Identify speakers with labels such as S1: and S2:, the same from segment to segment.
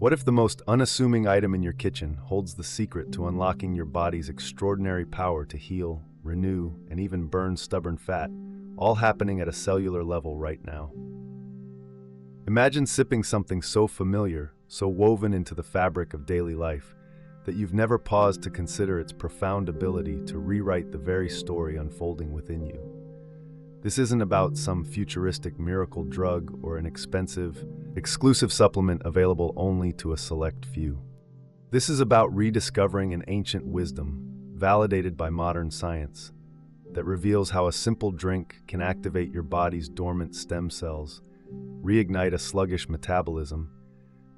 S1: What if the most unassuming item in your kitchen holds the secret to unlocking your body's extraordinary power to heal, renew, and even burn stubborn fat, all happening at a cellular level right now? Imagine sipping something so familiar, so woven into the fabric of daily life, that you've never paused to consider its profound ability to rewrite the very story unfolding within you. This isn't about some futuristic miracle drug or an expensive, exclusive supplement available only to a select few. This is about rediscovering an ancient wisdom, validated by modern science, that reveals how a simple drink can activate your body's dormant stem cells, reignite a sluggish metabolism,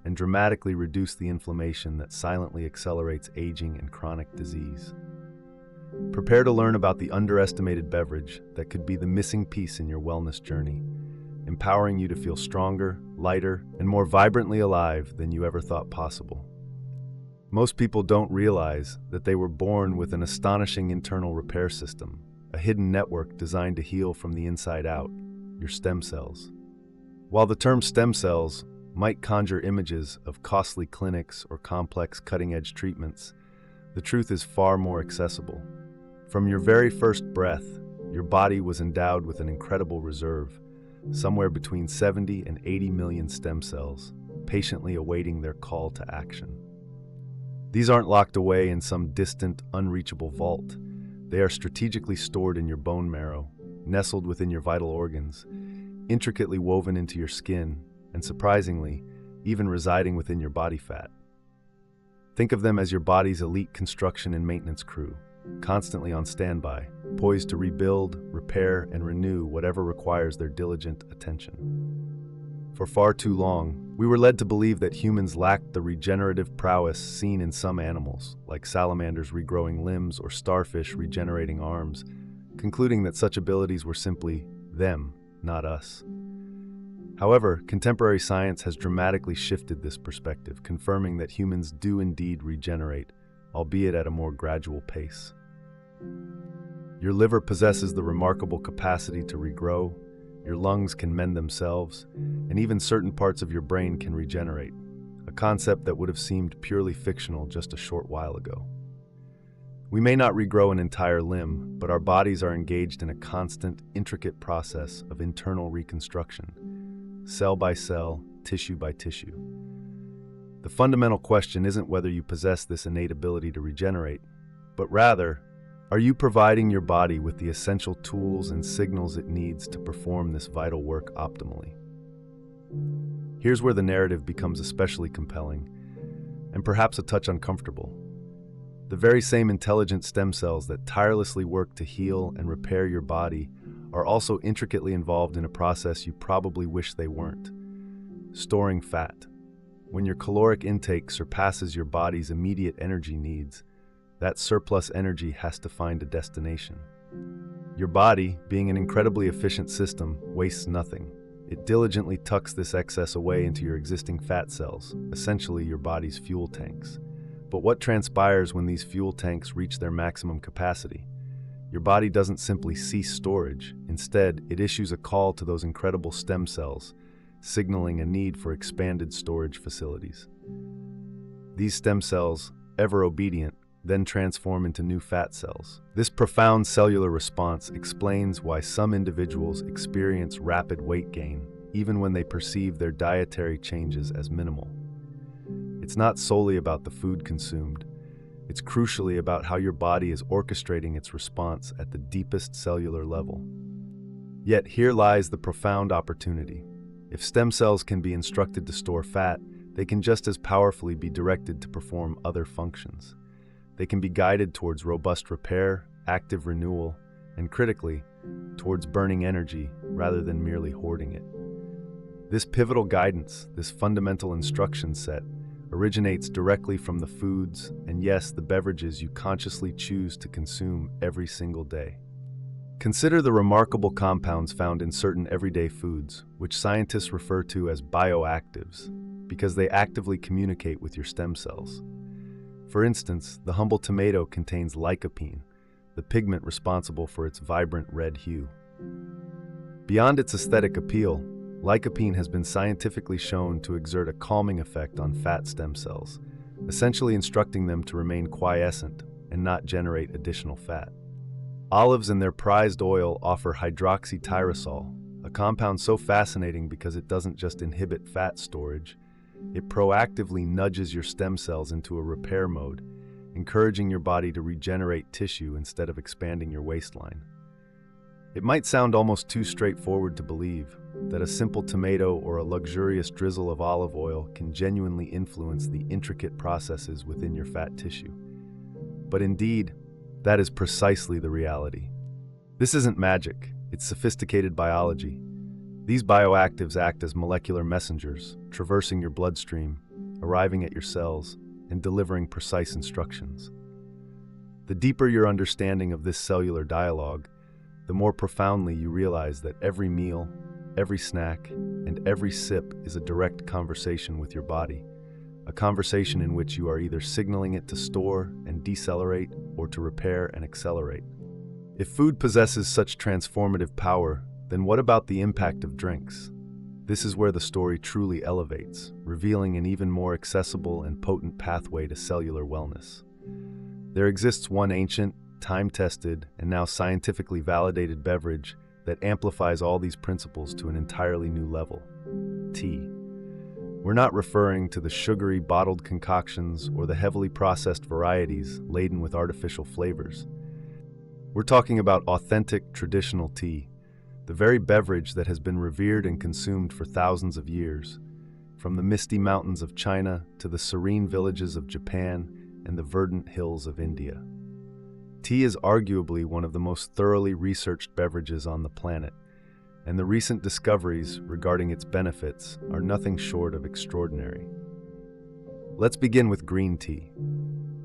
S1: and dramatically reduce the inflammation that silently accelerates aging and chronic disease. Prepare to learn about the underestimated beverage that could be the missing piece in your wellness journey, empowering you to feel stronger, lighter, and more vibrantly alive than you ever thought possible. Most people don't realize that they were born with an astonishing internal repair system, a hidden network designed to heal from the inside out, your stem cells. While the term stem cells might conjure images of costly clinics or complex cutting-edge treatments, the truth is far more accessible. From your very first breath, your body was endowed with an incredible reserve, somewhere between 70 and 80 million stem cells, patiently awaiting their call to action. These aren't locked away in some distant, unreachable vault. They are strategically stored in your bone marrow, nestled within your vital organs, intricately woven into your skin, and surprisingly, even residing within your body fat. Think of them as your body's elite construction and maintenance crew, constantly on standby, poised to rebuild, repair, and renew whatever requires their diligent attention. For far too long, we were led to believe that humans lacked the regenerative prowess seen in some animals, like salamanders regrowing limbs or starfish regenerating arms, concluding that such abilities were simply them, not us. However, contemporary science has dramatically shifted this perspective, confirming that humans do indeed regenerate, albeit at a more gradual pace. Your liver possesses the remarkable capacity to regrow, your lungs can mend themselves, and even certain parts of your brain can regenerate, a concept that would have seemed purely fictional just a short while ago. We may not regrow an entire limb, but our bodies are engaged in a constant, intricate process of internal reconstruction, cell by cell, tissue by tissue. The fundamental question isn't whether you possess this innate ability to regenerate, but rather, are you providing your body with the essential tools and signals it needs to perform this vital work optimally? Here's where the narrative becomes especially compelling, and perhaps a touch uncomfortable. The very same intelligent stem cells that tirelessly work to heal and repair your body are also intricately involved in a process you probably wish they weren't: storing fat. When your caloric intake surpasses your body's immediate energy needs, that surplus energy has to find a destination. Your body, being an incredibly efficient system, wastes nothing. It diligently tucks this excess away into your existing fat cells, essentially your body's fuel tanks. But what transpires when these fuel tanks reach their maximum capacity? Your body doesn't simply cease storage. Instead, it issues a call to those incredible stem cells, signaling a need for expanded storage facilities. These stem cells, ever obedient, then transform into new fat cells. This profound cellular response explains why some individuals experience rapid weight gain, even when they perceive their dietary changes as minimal. It's not solely about the food consumed. It's crucially about how your body is orchestrating its response at the deepest cellular level. Yet here lies the profound opportunity. If stem cells can be instructed to store fat, they can just as powerfully be directed to perform other functions. They can be guided towards robust repair, active renewal, and critically, towards burning energy rather than merely hoarding it. This pivotal guidance, this fundamental instruction set, originates directly from the foods and, yes, the beverages you consciously choose to consume every single day. Consider the remarkable compounds found in certain everyday foods, which scientists refer to as bioactives, because they actively communicate with your stem cells. For instance, the humble tomato contains lycopene, the pigment responsible for its vibrant red hue. Beyond its aesthetic appeal, Lycopene has been scientifically shown to exert a calming effect on fat stem cells, essentially instructing them to remain quiescent and not generate additional fat. Olives and their prized oil offer hydroxytyrosol, a compound so fascinating because it doesn't just inhibit fat storage, it proactively nudges your stem cells into a repair mode, encouraging your body to regenerate tissue instead of expanding your waistline. It might sound almost too straightforward to believe that a simple tomato or a luxurious drizzle of olive oil can genuinely influence the intricate processes within your fat tissue. But indeed, that is precisely the reality. This isn't magic, it's sophisticated biology. These bioactives act as molecular messengers, traversing your bloodstream, arriving at your cells, and delivering precise instructions. The deeper your understanding of this cellular dialogue, the more profoundly you realize that every meal, every snack, and every sip is a direct conversation with your body, a conversation in which you are either signaling it to store and decelerate or to repair and accelerate. If food possesses such transformative power, then what about the impact of drinks? This is where the story truly elevates, revealing an even more accessible and potent pathway to cellular wellness. There exists one ancient, time-tested, and now scientifically validated beverage that amplifies all these principles to an entirely new level: tea. We're not referring to the sugary bottled concoctions or the heavily processed varieties laden with artificial flavors. We're talking about authentic, traditional tea, the very beverage that has been revered and consumed for thousands of years, from the misty mountains of China to the serene villages of Japan and the verdant hills of India. Tea is arguably one of the most thoroughly researched beverages on the planet, and the recent discoveries regarding its benefits are nothing short of extraordinary. Let's begin with green tea,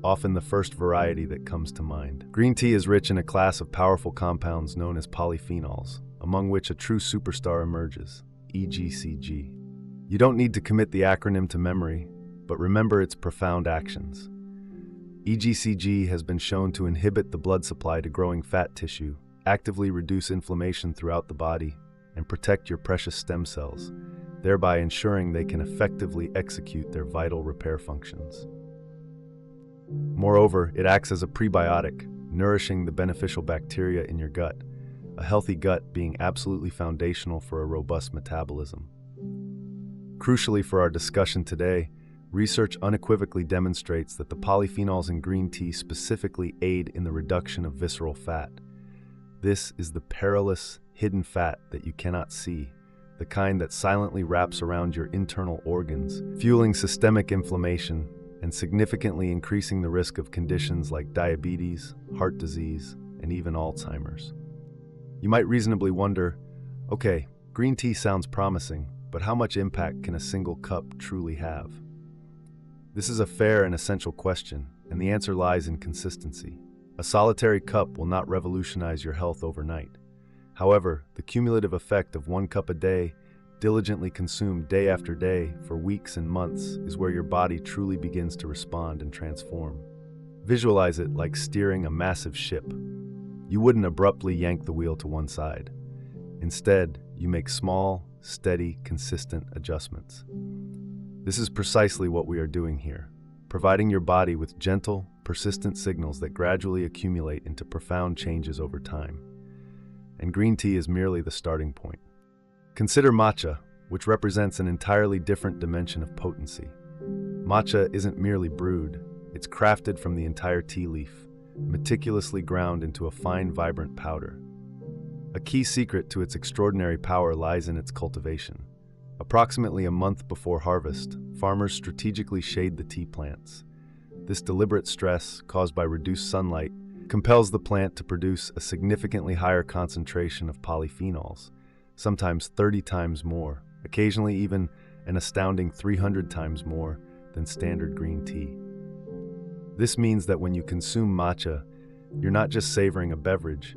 S1: often the first variety that comes to mind. Green tea is rich in a class of powerful compounds known as polyphenols, among which a true superstar emerges, EGCG. You don't need to commit the acronym to memory, but remember its profound actions. EGCG has been shown to inhibit the blood supply to growing fat tissue, actively reduce inflammation throughout the body, and protect your precious stem cells, thereby ensuring they can effectively execute their vital repair functions. Moreover, it acts as a prebiotic, nourishing the beneficial bacteria in your gut, a healthy gut being absolutely foundational for a robust metabolism. Crucially for our discussion today, research unequivocally demonstrates that the polyphenols in green tea specifically aid in the reduction of visceral fat. This is the perilous, hidden fat that you cannot see, the kind that silently wraps around your internal organs, fueling systemic inflammation and significantly increasing the risk of conditions like diabetes, heart disease, and even Alzheimer's. You might reasonably wonder, okay, green tea sounds promising, but how much impact can a single cup truly have? This is a fair and essential question, and the answer lies in consistency. A solitary cup will not revolutionize your health overnight. However, the cumulative effect of 1 cup a day, diligently consumed day after day for weeks and months, is where your body truly begins to respond and transform. Visualize it like steering a massive ship. You wouldn't abruptly yank the wheel to one side. Instead, you make small, steady, consistent adjustments. This is precisely what we are doing here, providing your body with gentle, persistent signals that gradually accumulate into profound changes over time. And green tea is merely the starting point. Consider matcha, which represents an entirely different dimension of potency. Matcha isn't merely brewed, it's crafted from the entire tea leaf, meticulously ground into a fine, vibrant powder. A key secret to its extraordinary power lies in its cultivation. Approximately a month before harvest, farmers strategically shade the tea plants. This deliberate stress, caused by reduced sunlight, compels the plant to produce a significantly higher concentration of polyphenols, sometimes 30 times more, occasionally even an astounding 300 times more than standard green tea. This means that when you consume matcha, you're not just savoring a beverage,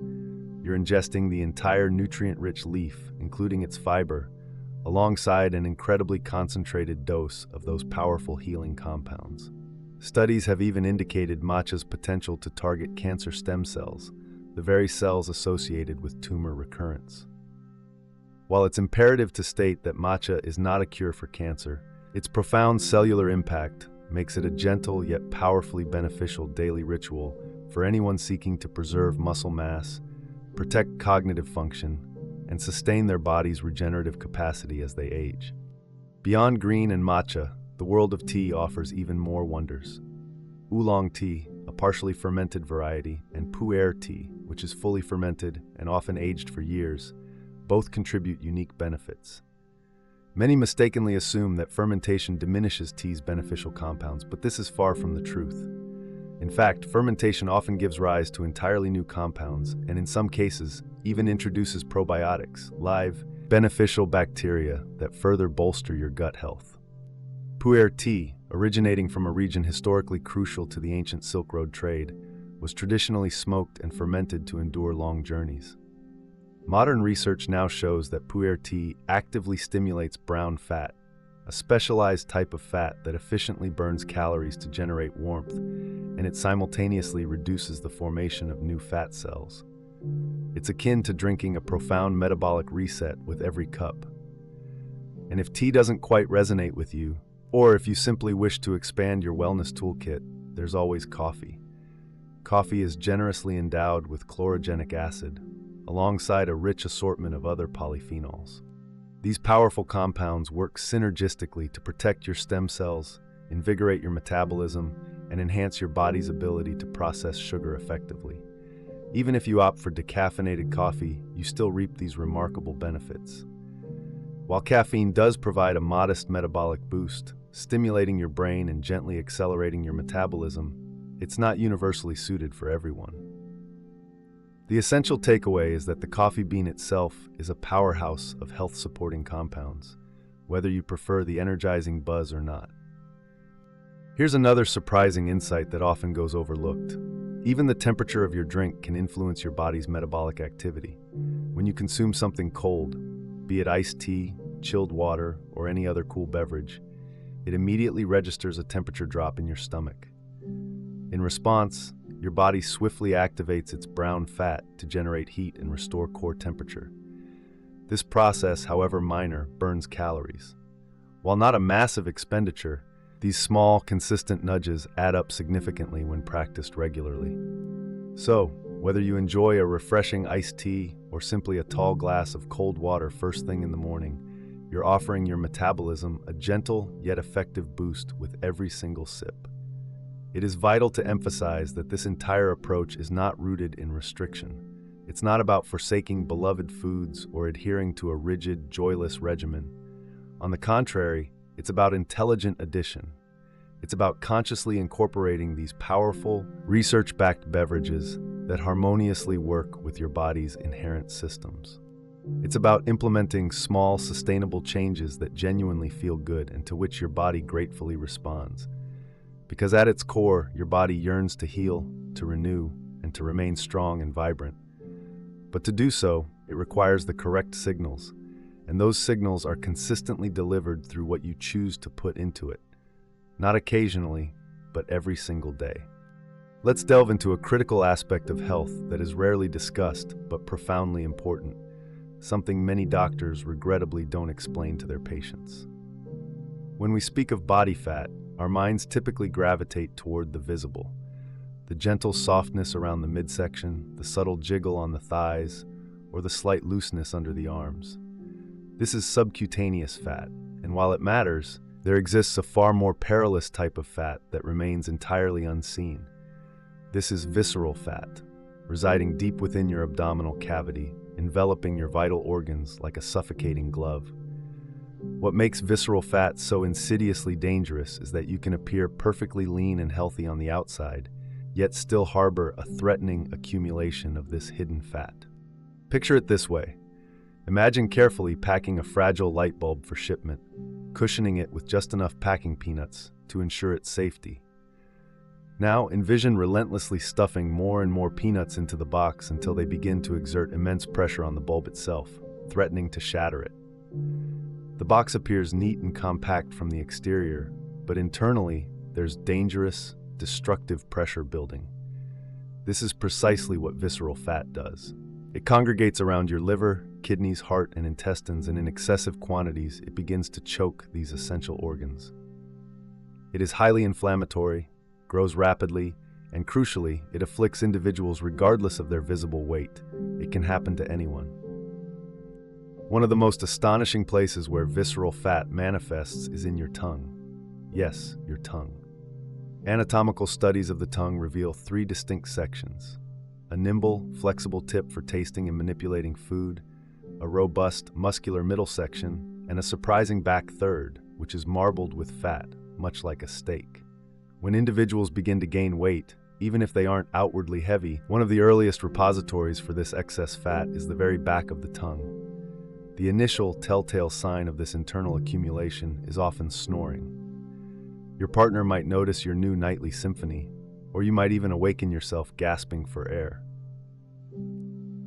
S1: you're ingesting the entire nutrient-rich leaf, including its fiber, alongside an incredibly concentrated dose of those powerful healing compounds. Studies have even indicated matcha's potential to target cancer stem cells, the very cells associated with tumor recurrence. While it's imperative to state that matcha is not a cure for cancer, its profound cellular impact makes it a gentle yet powerfully beneficial daily ritual for anyone seeking to preserve muscle mass, protect cognitive function, and sustain their body's regenerative capacity as they age. Beyond green and matcha, the world of tea offers even more wonders. Oolong tea, a partially fermented variety, and pu'er tea, which is fully fermented and often aged for years, both contribute unique benefits. Many mistakenly assume that fermentation diminishes tea's beneficial compounds, but this is far from the truth. In fact, fermentation often gives rise to entirely new compounds, and in some cases, even introduces probiotics, live, beneficial bacteria that further bolster your gut health. Pu'er tea, originating from a region historically crucial to the ancient Silk Road trade, was traditionally smoked and fermented to endure long journeys. Modern research now shows that pu'er tea actively stimulates brown fat, a specialized type of fat that efficiently burns calories to generate warmth, and it simultaneously reduces the formation of new fat cells. It's akin to drinking a profound metabolic reset with every cup. And if tea doesn't quite resonate with you, or if you simply wish to expand your wellness toolkit, there's always coffee. Coffee is generously endowed with chlorogenic acid, alongside a rich assortment of other polyphenols. These powerful compounds work synergistically to protect your stem cells, invigorate your metabolism, and enhance your body's ability to process sugar effectively. Even if you opt for decaffeinated coffee, you still reap these remarkable benefits. While caffeine does provide a modest metabolic boost, stimulating your brain and gently accelerating your metabolism, it's not universally suited for everyone. The essential takeaway is that the coffee bean itself is a powerhouse of health-supporting compounds, whether you prefer the energizing buzz or not. Here's another surprising insight that often goes overlooked. Even the temperature of your drink can influence your body's metabolic activity. When you consume something cold, be it iced tea, chilled water, or any other cool beverage, it immediately registers a temperature drop in your stomach. In response, your body swiftly activates its brown fat to generate heat and restore core temperature. This process, however minor, burns calories. While not a massive expenditure, these small, consistent nudges add up significantly when practiced regularly. So, whether you enjoy a refreshing iced tea or simply a tall glass of cold water first thing in the morning, you're offering your metabolism a gentle yet effective boost with every single sip. It is vital to emphasize that this entire approach is not rooted in restriction. It's not about forsaking beloved foods or adhering to a rigid, joyless regimen. On the contrary, it's about intelligent addition. It's about consciously incorporating these powerful, research-backed beverages that harmoniously work with your body's inherent systems. It's about implementing small, sustainable changes that genuinely feel good and to which your body gratefully responds. Because at its core, your body yearns to heal, to renew, and to remain strong and vibrant. But to do so, it requires the correct signals, and those signals are consistently delivered through what you choose to put into it. Not occasionally, but every single day. Let's delve into a critical aspect of health that is rarely discussed, but profoundly important, something many doctors regrettably don't explain to their patients. When we speak of body fat, our minds typically gravitate toward the visible. The gentle softness around the midsection, the subtle jiggle on the thighs, or the slight looseness under the arms. This is subcutaneous fat, and while it matters, there exists a far more perilous type of fat that remains entirely unseen. This is visceral fat, residing deep within your abdominal cavity, enveloping your vital organs like a suffocating glove. What makes visceral fat so insidiously dangerous is that you can appear perfectly lean and healthy on the outside, yet still harbor a threatening accumulation of this hidden fat. Picture it this way. Imagine carefully packing a fragile light bulb for shipment, cushioning it with just enough packing peanuts to ensure its safety. Now envision relentlessly stuffing more and more peanuts into the box until they begin to exert immense pressure on the bulb itself, threatening to shatter it. The box appears neat and compact from the exterior, but internally, there's dangerous, destructive pressure building. This is precisely what visceral fat does. It congregates around your liver, kidneys, heart, and intestines, and in excessive quantities, it begins to choke these essential organs. It is highly inflammatory, grows rapidly, and crucially, it afflicts individuals regardless of their visible weight. It can happen to anyone. One of the most astonishing places where visceral fat manifests is in your tongue. Yes, your tongue. Anatomical studies of the tongue reveal 3 distinct sections: a nimble, flexible tip for tasting and manipulating food, a robust, muscular middle section, and a surprising back third, which is marbled with fat, much like a steak. When individuals begin to gain weight, even if they aren't outwardly heavy, one of the earliest repositories for this excess fat is the very back of the tongue. The initial telltale sign of this internal accumulation is often snoring. Your partner might notice your new nightly symphony, or you might even awaken yourself gasping for air.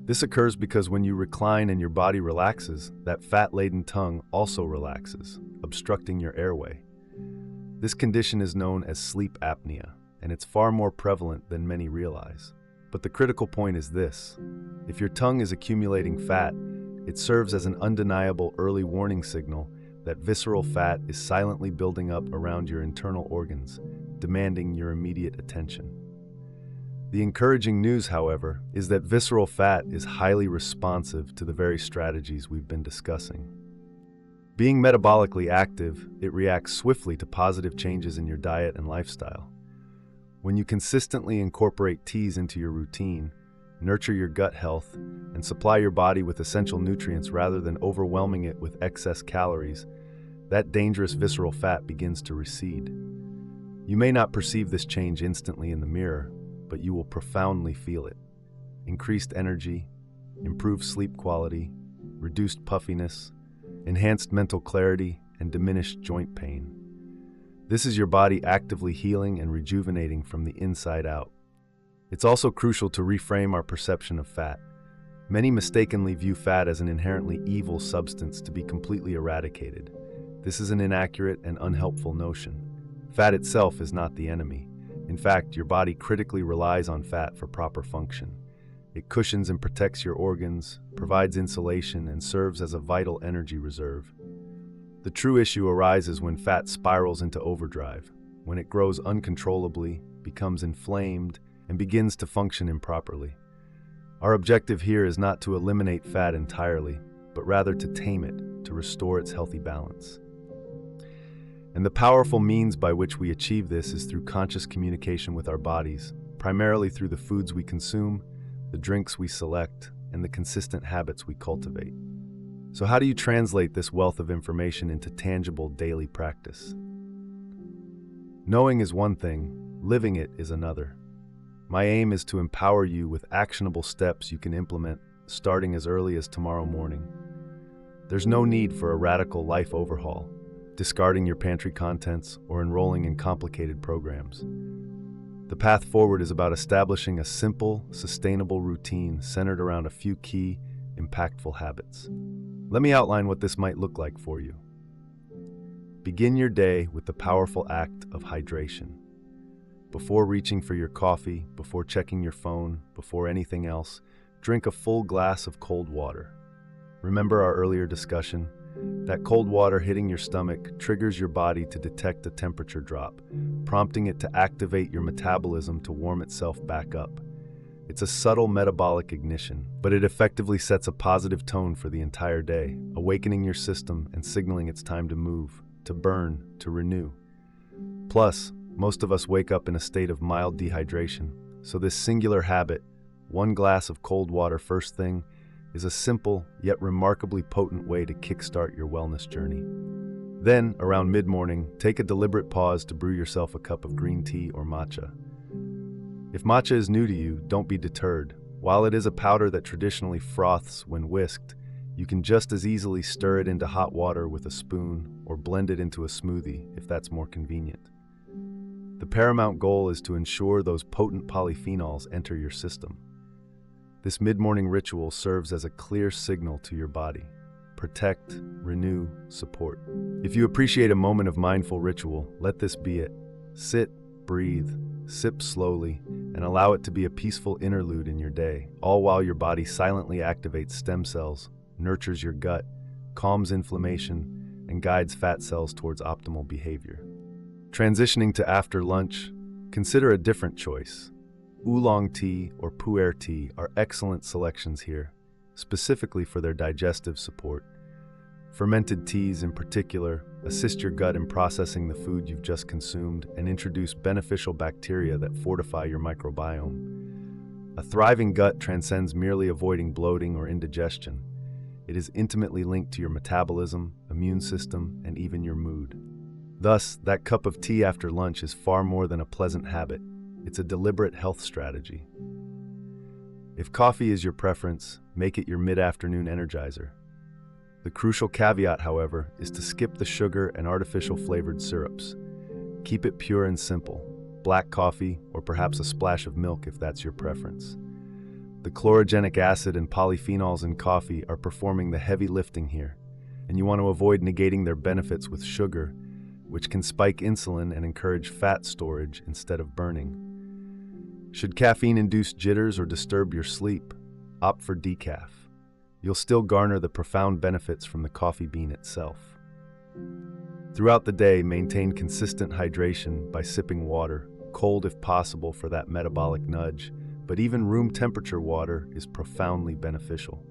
S1: This occurs because when you recline and your body relaxes, that fat-laden tongue also relaxes, obstructing your airway. This condition is known as sleep apnea, and it's far more prevalent than many realize. But the critical point is this: if your tongue is accumulating fat, it serves as an undeniable early warning signal that visceral fat is silently building up around your internal organs, demanding your immediate attention. The encouraging news, however, is that visceral fat is highly responsive to the very strategies we've been discussing. Being metabolically active, it reacts swiftly to positive changes in your diet and lifestyle. When you consistently incorporate teas into your routine, nurture your gut health, and supply your body with essential nutrients rather than overwhelming it with excess calories, that dangerous visceral fat begins to recede. You may not perceive this change instantly in the mirror, but you will profoundly feel it. Increased energy, improved sleep quality, reduced puffiness, enhanced mental clarity, and diminished joint pain. This is your body actively healing and rejuvenating from the inside out. It's also crucial to reframe our perception of fat. Many mistakenly view fat as an inherently evil substance to be completely eradicated. This is an inaccurate and unhelpful notion. Fat itself is not the enemy. In fact, your body critically relies on fat for proper function. It cushions and protects your organs, provides insulation, and serves as a vital energy reserve. The true issue arises when fat spirals into overdrive, when it grows uncontrollably, becomes inflamed, and begins to function improperly. Our objective here is not to eliminate fat entirely, but rather to tame it, to restore its healthy balance. And the powerful means by which we achieve this is through conscious communication with our bodies, primarily through the foods we consume, the drinks we select, and the consistent habits we cultivate. So how do you translate this wealth of information into tangible daily practice? Knowing is one thing, living it is another. My aim is to empower you with actionable steps you can implement starting as early as tomorrow morning. There's no need for a radical life overhaul, discarding your pantry contents, or enrolling in complicated programs. The path forward is about establishing a simple, sustainable routine centered around a few key, impactful habits. Let me outline what this might look like for you. Begin your day with the powerful act of hydration. Before reaching for your coffee, before checking your phone, before anything else, drink a full glass of cold water. Remember our earlier discussion? That cold water hitting your stomach triggers your body to detect a temperature drop, prompting it to activate your metabolism to warm itself back up. It's a subtle metabolic ignition, but it effectively sets a positive tone for the entire day, awakening your system and signaling it's time to move, to burn, to renew. Plus, most of us wake up in a state of mild dehydration, so this singular habit, one glass of cold water first thing, is a simple yet remarkably potent way to kickstart your wellness journey. Then, around mid-morning, take a deliberate pause to brew yourself a cup of green tea or matcha. If matcha is new to you, don't be deterred. While it is a powder that traditionally froths when whisked, you can just as easily stir it into hot water with a spoon or blend it into a smoothie if that's more convenient. The paramount goal is to ensure those potent polyphenols enter your system. This mid-morning ritual serves as a clear signal to your body. Protect, renew, support. If you appreciate a moment of mindful ritual, let this be it. Sit, breathe, sip slowly, and allow it to be a peaceful interlude in your day, all while your body silently activates stem cells, nurtures your gut, calms inflammation, and guides fat cells towards optimal behavior. Transitioning to after lunch, consider a different choice. Oolong tea or pu'er tea are excellent selections here, specifically for their digestive support. Fermented teas, in particular, assist your gut in processing the food you've just consumed and introduce beneficial bacteria that fortify your microbiome. A thriving gut transcends merely avoiding bloating or indigestion. It is intimately linked to your metabolism, immune system, and even your mood. Thus, that cup of tea after lunch is far more than a pleasant habit. It's a deliberate health strategy. If coffee is your preference, make it your mid-afternoon energizer. The crucial caveat, however, is to skip the sugar and artificial flavored syrups. Keep it pure and simple, black coffee or perhaps a splash of milk if that's your preference. The chlorogenic acid and polyphenols in coffee are performing the heavy lifting here, and you want to avoid negating their benefits with sugar, which can spike insulin and encourage fat storage instead of burning. Should caffeine induce jitters or disturb your sleep, opt for decaf. You'll still garner the profound benefits from the coffee bean itself. Throughout the day, maintain consistent hydration by sipping water, cold if possible for that metabolic nudge, but even room temperature water is profoundly beneficial.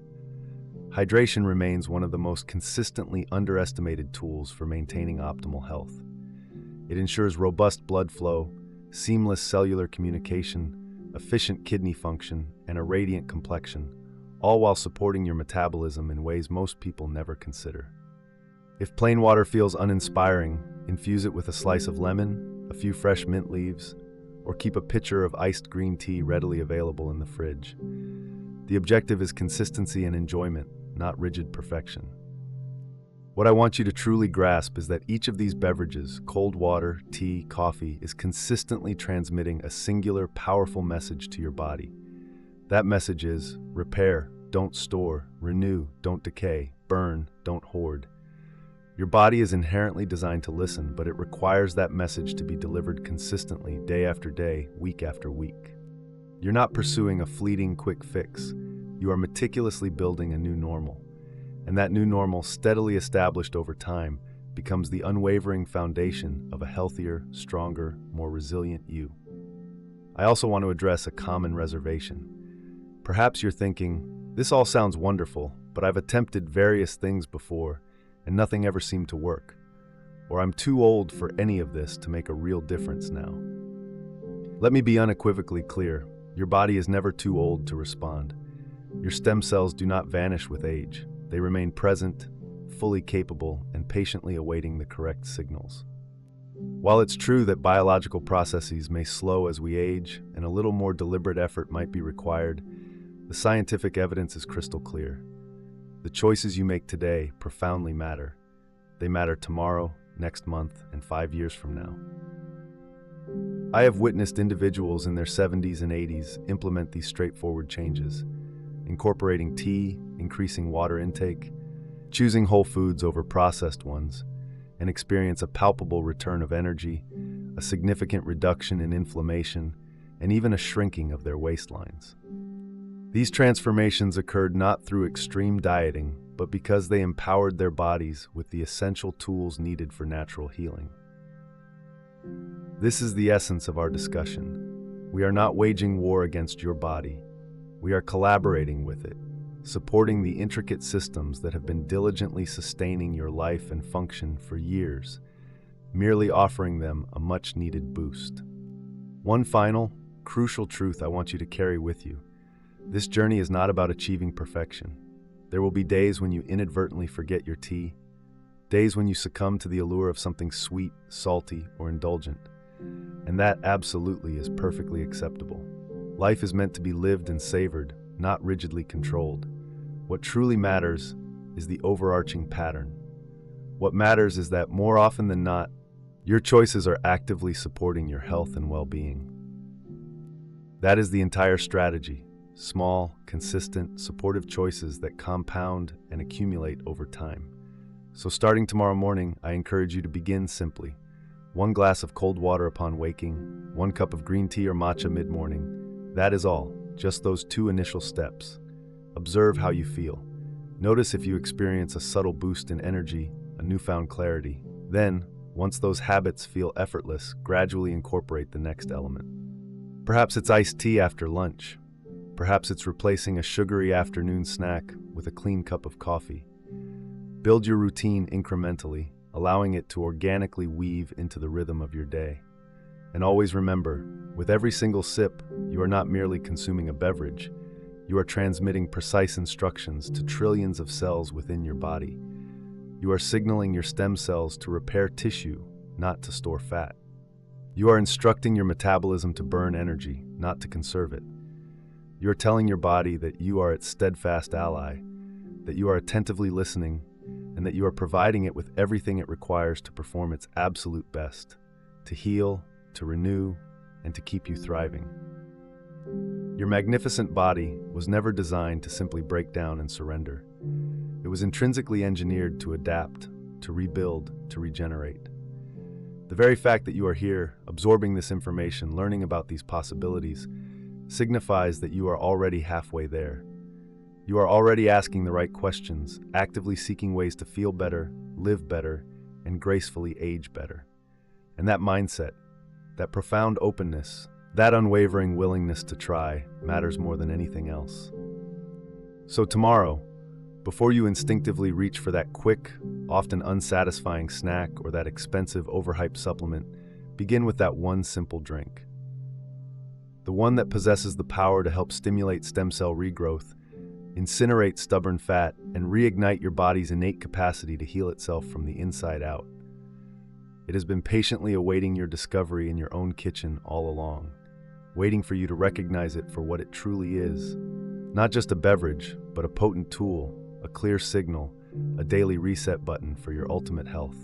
S1: Hydration remains one of the most consistently underestimated tools for maintaining optimal health. It ensures robust blood flow, seamless cellular communication, efficient kidney function, and a radiant complexion, all while supporting your metabolism in ways most people never consider. If plain water feels uninspiring, infuse it with a slice of lemon, a few fresh mint leaves, or keep a pitcher of iced green tea readily available in the fridge. The objective is consistency and enjoyment, not rigid perfection. What I want you to truly grasp is that each of these beverages, cold water, tea, coffee, is consistently transmitting a singular, powerful message to your body. That message is: repair, don't store; renew, don't decay; burn, don't hoard. Your body is inherently designed to listen, but it requires that message to be delivered consistently, day after day, week after week. You're not pursuing a fleeting quick fix. You are meticulously building a new normal. And that new normal, steadily established over time, becomes the unwavering foundation of a healthier, stronger, more resilient you. I also want to address a common reservation. Perhaps you're thinking, this all sounds wonderful, but I've attempted various things before, and nothing ever seemed to work. Or I'm too old for any of this to make a real difference now. Let me be unequivocally clear. Your body is never too old to respond. Your stem cells do not vanish with age. They remain present, fully capable, and patiently awaiting the correct signals. While it's true that biological processes may slow as we age, and a little more deliberate effort might be required, the scientific evidence is crystal clear. The choices you make today profoundly matter. They matter tomorrow, next month, and 5 years from now. I have witnessed individuals in their 70s and 80s implement these straightforward changes, incorporating tea, increasing water intake, choosing whole foods over processed ones, and experience a palpable return of energy, a significant reduction in inflammation, and even a shrinking of their waistlines. These transformations occurred not through extreme dieting, but because they empowered their bodies with the essential tools needed for natural healing. This is the essence of our discussion. We are not waging war against your body. We are collaborating with it, supporting the intricate systems that have been diligently sustaining your life and function for years, merely offering them a much-needed boost. One final, crucial truth I want you to carry with you. This journey is not about achieving perfection. There will be days when you inadvertently forget your tea, days when you succumb to the allure of something sweet, salty, or indulgent. And that absolutely is perfectly acceptable. Life is meant to be lived and savored, not rigidly controlled. What truly matters is the overarching pattern. What matters is that more often than not, your choices are actively supporting your health and well-being. That is the entire strategy. Small, consistent, supportive choices that compound and accumulate over time. So starting tomorrow morning, I encourage you to begin simply. 1 glass of cold water upon waking, 1 cup of green tea or matcha mid-morning. That is all, just those 2 initial steps. Observe how you feel. Notice if you experience a subtle boost in energy, a newfound clarity. Then, once those habits feel effortless, gradually incorporate the next element. Perhaps it's iced tea after lunch. Perhaps it's replacing a sugary afternoon snack with a clean cup of coffee. Build your routine incrementally, allowing it to organically weave into the rhythm of your day. And always remember, with every single sip, you are not merely consuming a beverage. You are transmitting precise instructions to trillions of cells within your body. You are signaling your stem cells to repair tissue, not to store fat. You are instructing your metabolism to burn energy, not to conserve it. You are telling your body that you are its steadfast ally, that you are attentively listening, and that you are providing it with everything it requires to perform its absolute best, to heal, to renew, and to keep you thriving. Your magnificent body was never designed to simply break down and surrender. It was intrinsically engineered to adapt, to rebuild, to regenerate. The very fact that you are here, absorbing this information, learning about these possibilities, signifies that you are already halfway there. You are already asking the right questions, actively seeking ways to feel better, live better, and gracefully age better. And that mindset, that profound openness, that unwavering willingness to try matters more than anything else. So tomorrow, before you instinctively reach for that quick, often unsatisfying snack or that expensive, overhyped supplement, begin with that one simple drink. The one that possesses the power to help stimulate stem cell regrowth, incinerate stubborn fat, and reignite your body's innate capacity to heal itself from the inside out. It has been patiently awaiting your discovery in your own kitchen all along, waiting for you to recognize it for what it truly is. Not just a beverage, but a potent tool, a clear signal, a daily reset button for your ultimate health.